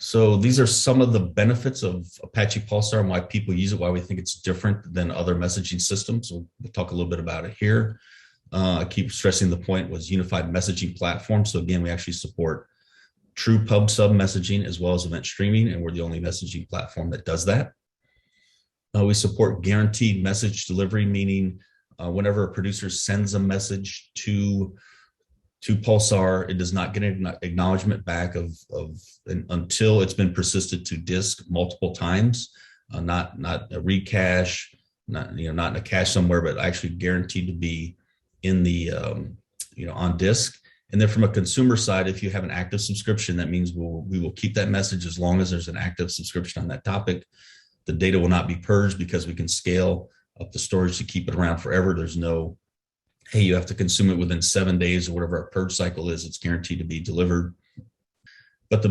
So these are some of the benefits of Apache Pulsar and why people use it, why we think it's different than other messaging systems. So we'll talk a little bit about it here. I keep stressing the point was unified messaging platform. So again, we actually support true pub sub messaging as well as event streaming, and we're the only messaging platform that does that. We support guaranteed message delivery, meaning whenever a producer sends a message to Pulsar, it does not get an acknowledgement back until it's been persisted to disk multiple times, not a recache, not in a cache somewhere, but actually guaranteed to be in the on disk. And then from a consumer side, if you have an active subscription, that means we will keep that message as long as there's an active subscription on that topic. The data will not be purged because we can scale up the storage to keep it around forever. There's no, hey, you have to consume it within 7 days or whatever our purge cycle is. It's guaranteed to be delivered. But the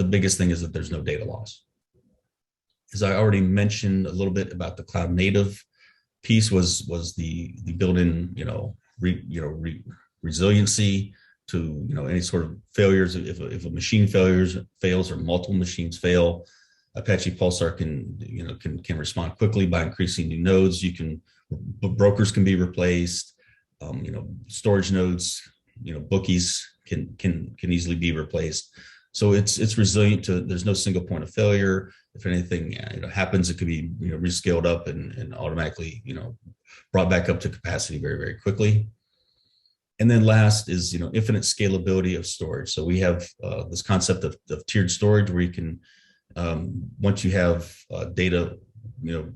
biggest thing is that there's no data loss. As I already mentioned a little bit about the cloud native piece was the built-in resiliency to any sort of failures. If a machine fails or multiple machines fail, Apache Pulsar can respond quickly by increasing new nodes. Brokers can be replaced. Storage nodes, bookies can easily be replaced. So it's resilient to. There's no single point of failure. If anything happens, it could be rescaled up and automatically brought back up to capacity very, very quickly. And then last is infinite scalability of storage. So we have this concept of tiered storage where you can once you have data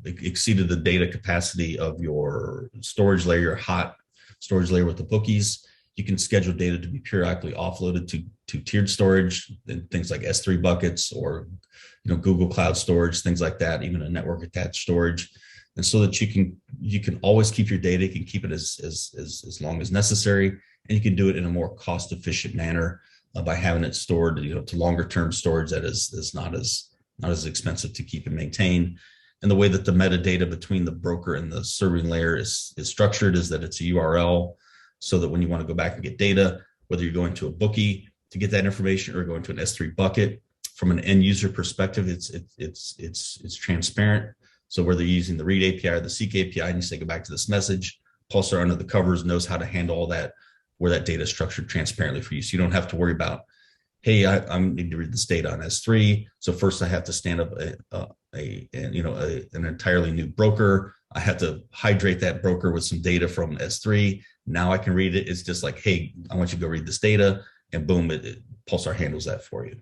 exceeded the data capacity of your storage layer, your hot storage layer with the bookies, you can schedule data to be periodically offloaded to tiered storage and things like S3 buckets or Google Cloud Storage, things like that, even a network attached storage. And so that you can always keep your data, you can keep it as long as necessary, and you can do it in a more cost efficient manner by having it stored to longer term storage that is not as expensive to keep and maintain. And the way that the metadata between the broker and the serving layer is structured is that it's a URL, so that when you want to go back and get data, whether you're going to a bookie to get that information or going to an S3 bucket, from an end user perspective, it's transparent. So whether you're using the read API or the seek API and you say go back to this message, Pulsar under the covers knows how to handle all that, where that data is structured transparently for you. So you don't have to worry about, hey, I need to read this data on S3. So first I have to stand up an entirely new broker. I have to hydrate that broker with some data from S3. Now I can read it. It's just like, hey, I want you to go read this data, and boom, Pulsar handles that for you.